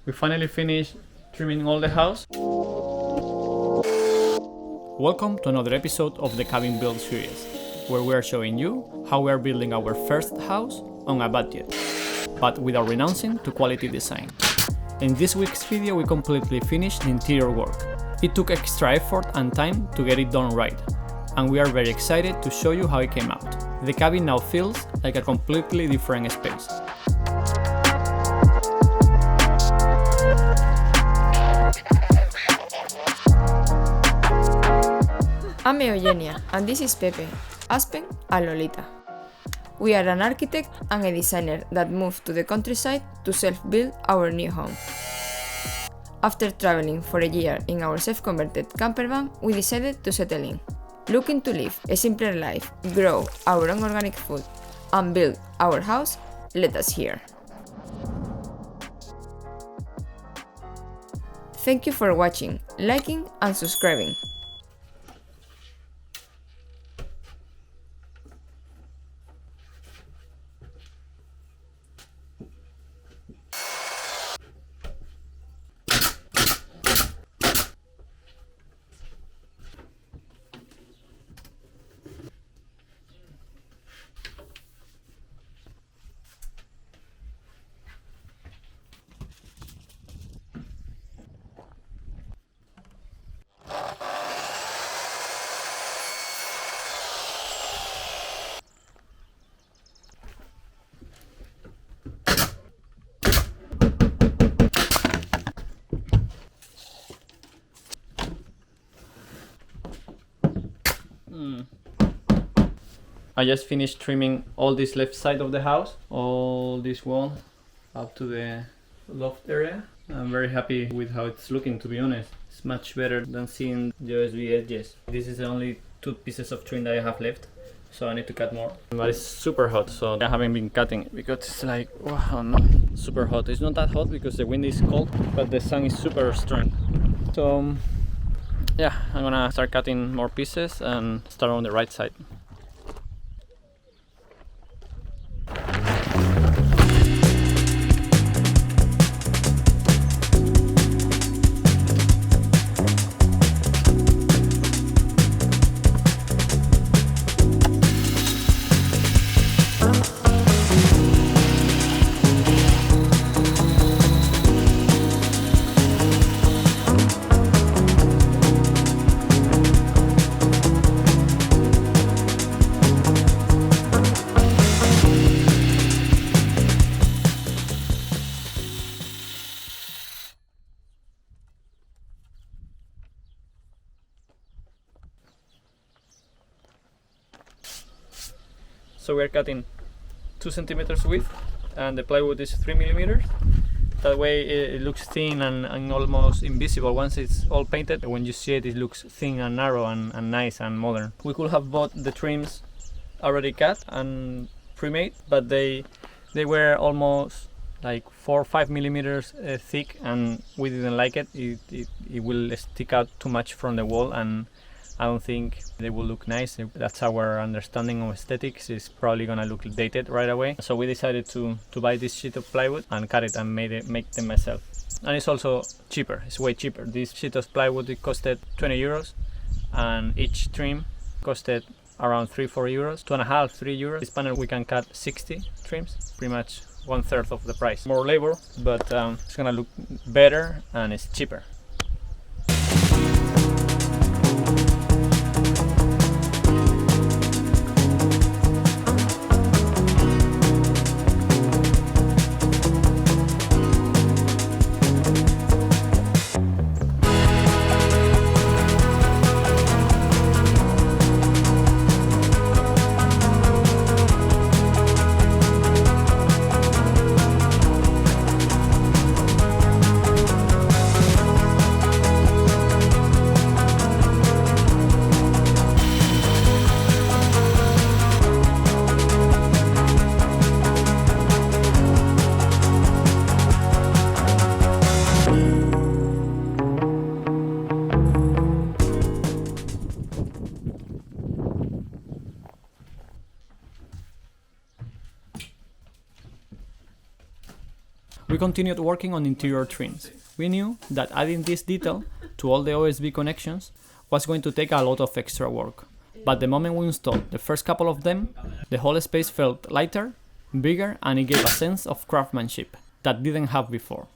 We finally finished trimming all the house. Welcome to another episode of the Cabin Build series, where we are showing you how we are building our first house on a budget, but without renouncing to quality design. In this week's video we completely finished the interior work. It took extra effort and time to get it done right, and we are very excited to show you how it came out. The cabin now feels like a completely different space. I'm Eugenia and this is Pepe, Aspen and Lolita. We are an architect and a designer that moved to the countryside to self-build our new home. After traveling for a year in our self-converted camper van, we decided to settle in. Looking to live a simpler life, grow our own organic food, and build our house, let us here. Thank you for watching, liking and subscribing. I just finished trimming all this left side of the house, all this wall up to the loft area. I'm very happy with how it's looking, to be honest. It's much better than seeing the OSB edges. This is the only 2 pieces of trim that I have left, so I need to cut more. But it's super hot, so I haven't been cutting because it's like, wow, no, super hot. It's not that hot because the wind is cold, but the sun is super strong. So yeah, I'm gonna start cutting more pieces and start on the right side. So we're cutting 2 centimeters width and the plywood is 3 millimeters. That way it looks thin and almost invisible once it's all painted. When you see it, it looks thin and narrow and nice and modern. We could have bought the trims already cut and pre-made, but they were almost like 4 or 5 millimeters thick, and we didn't like it. It will stick out too much from the wall, and I don't think they will look nice. That's our understanding of aesthetics. It's probably gonna look dated right away. So we decided to buy this sheet of plywood and cut it and make them myself. And it's also cheaper. It's way cheaper. This sheet of plywood, it costed 20 euros, and each trim costed around 3-4 euros, 2.5-3 euros. This panel we can cut 60 trims, pretty much 1/3 of the price. More labor, but it's gonna look better and it's cheaper. We continued working on interior trims. We knew that adding this detail to all the OSB connections was going to take a lot of extra work, but the moment we installed the first couple of them, the whole space felt lighter, bigger, and it gave a sense of craftsmanship that didn't have before.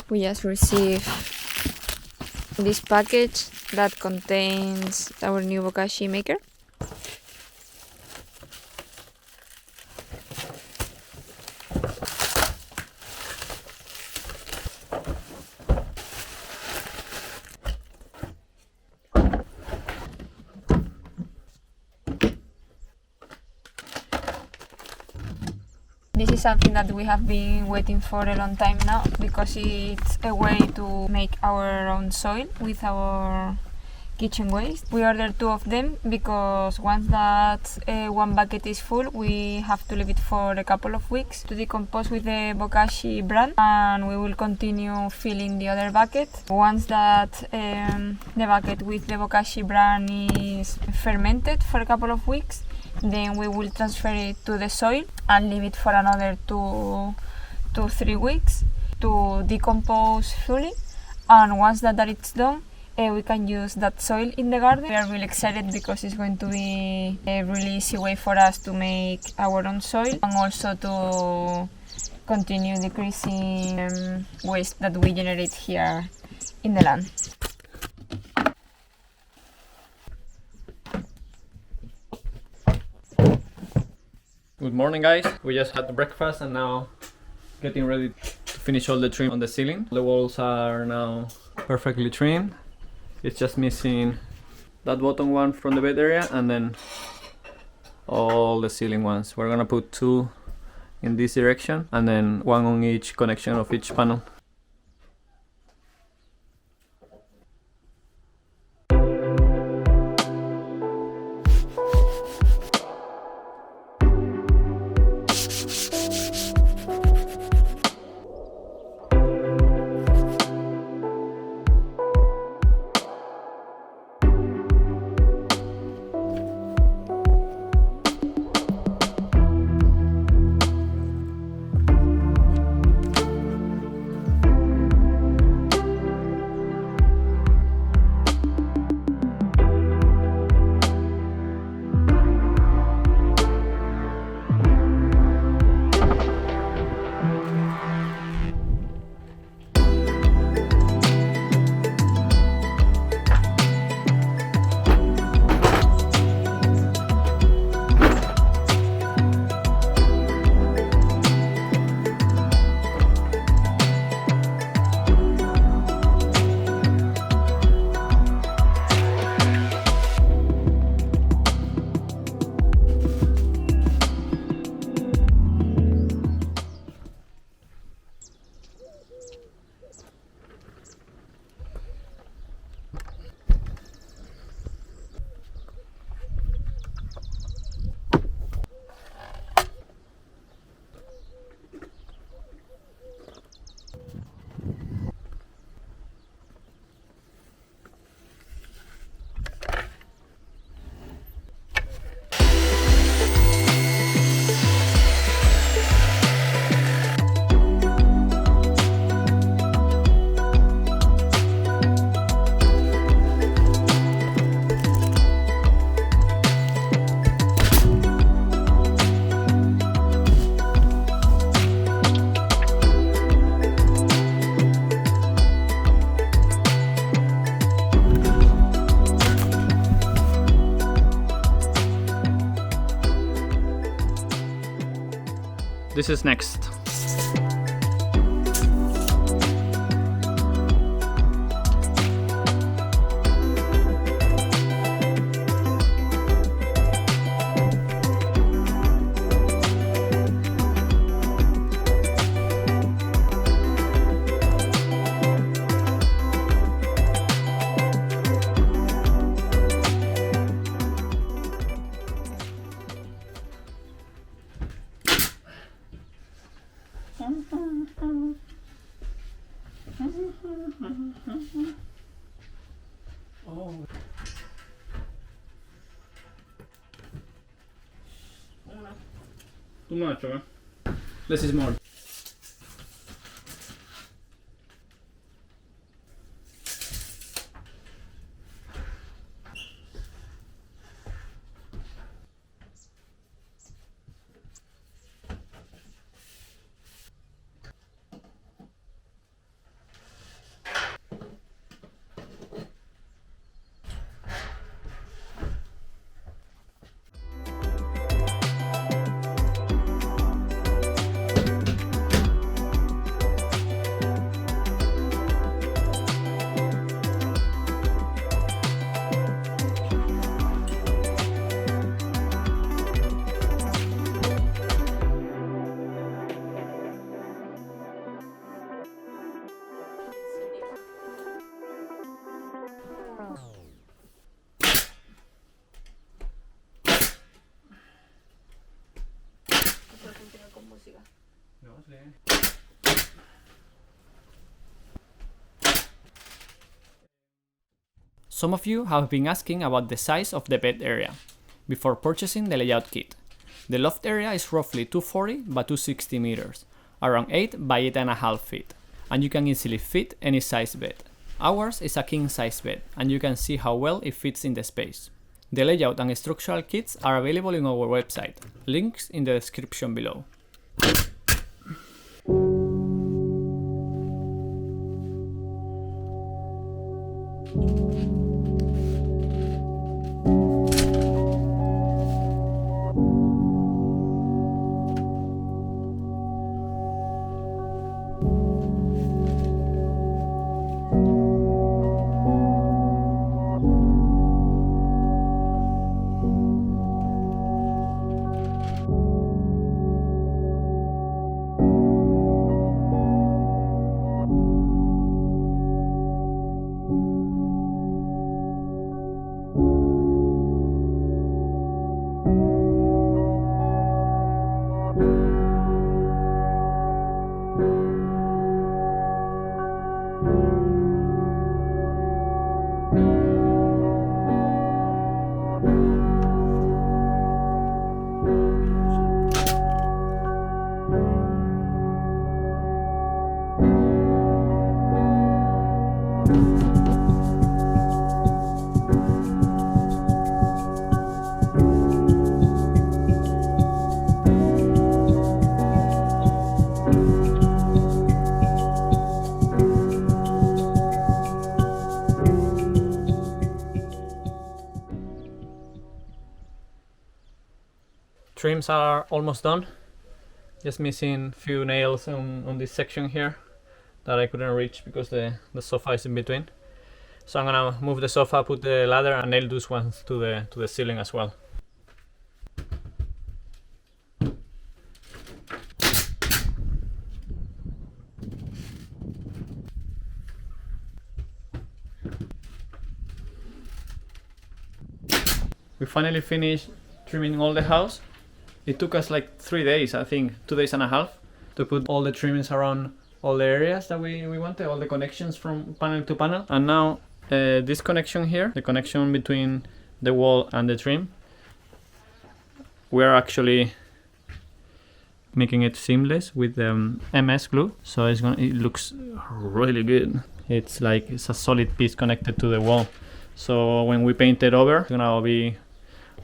We just received this package that contains our new BOKASHI maker. This is something that we have been waiting for a long time now, because it's a way to make our own soil with our kitchen waste. We ordered 2 of them because once that one bucket is full, we have to leave it for a couple of weeks to decompose with the BOKASHI brand, and we will continue filling the other bucket. Once that the bucket with the BOKASHI brand is fermented for a couple of weeks, then we will transfer it to the soil and leave it for another 2 to 3 weeks to decompose fully. And once that it's done, we can use that soil in the garden. We are really excited because it's going to be a really easy way for us to make our own soil, and also to continue decreasing waste that we generate here in the land. Good morning, guys. We just had breakfast and now getting ready to finish all the trim on the ceiling. The walls are now perfectly trimmed. It's just missing that bottom one from the bed area and then all the ceiling ones. We're gonna put 2 in this direction and then 1 on each connection of each panel. pieces next. Too much, okay? Less is more. Some of you have been asking about the size of the bed area before purchasing the layout kit. The loft area is roughly 240 by 260 meters, around 8 by 8.5 feet, and you can easily fit any size bed. Ours is a king size bed, and you can see how well it fits in the space. The layout and structural kits are available in our website, links in the description below. Trims are almost done, just missing a few nails on this section here that I couldn't reach because the sofa is in between. So I'm gonna move the sofa, put the ladder, and nail those ones to the ceiling as well. We finally finished trimming all the house. It took us like 3 days, I think 2.5 days, to put all the trimmings around all the areas that we wanted, all the connections from panel to panel. And now this connection here, the connection between the wall and the trim, we're actually making it seamless with the MS glue. So it looks really good. It's like it's a solid piece connected to the wall. So when we paint it over, it's gonna be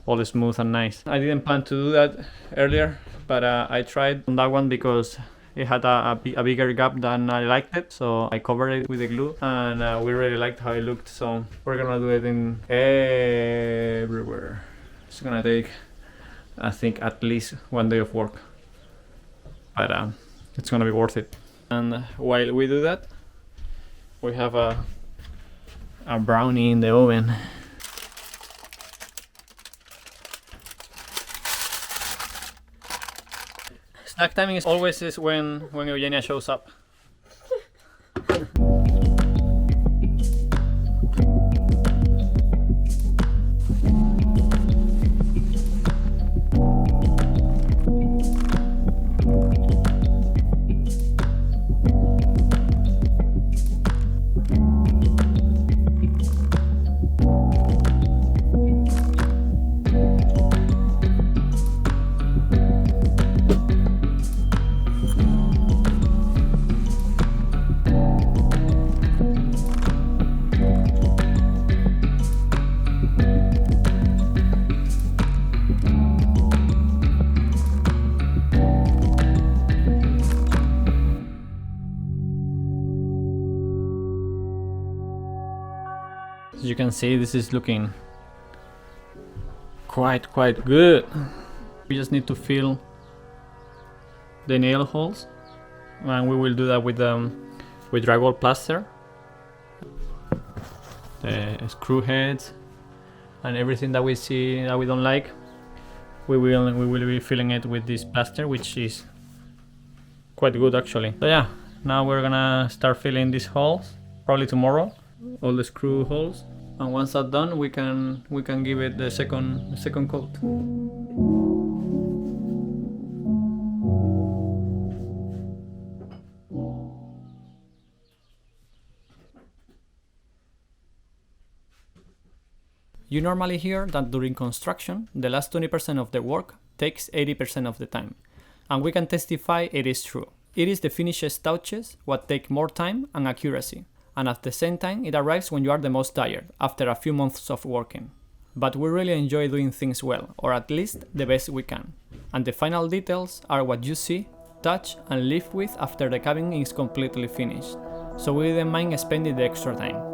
all smooth and nice. I didn't plan to do that earlier, but I tried on that one because it had a bigger gap than I liked it, so I covered it with the glue, and we really liked how it looked, so we're gonna do it in everywhere. It's gonna take, I think, at least 1 day of work. but it's gonna be worth it. And while we do that, we have a brownie in the oven. Snack timing is always when Eugenia shows up. As you can see, this is looking quite good. We just need to fill the nail holes, and we will do that with drywall plaster, the screw heads, and everything that we see that we don't like. We will be filling it with this plaster, which is quite good actually. So yeah, now we're gonna start filling these holes probably tomorrow, all the screw holes, and once that's done, we can give it the second coat. You normally hear that during construction, the last 20% of the work takes 80% of the time, and we can testify it is true. It is the finished touches what take more time and accuracy, and at the same time it arrives when you are the most tired, after a few months of working. But we really enjoy doing things well, or at least the best we can, and the final details are what you see, touch and live with after the cabin is completely finished, so we didn't mind spending the extra time.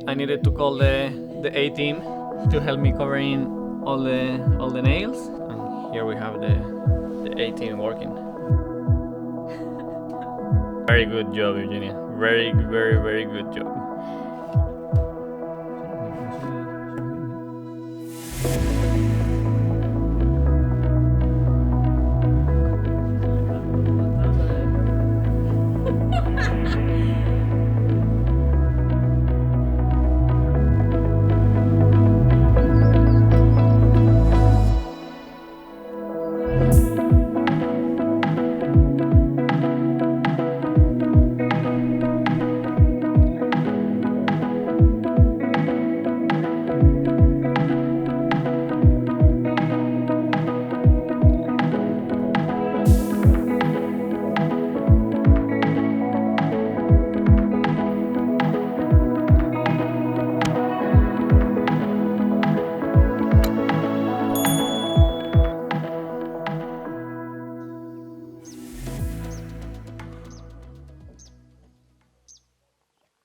I needed to call the A team to help me covering all the nails, and here we have the A team working. Very good job, Eugenia. Very good job.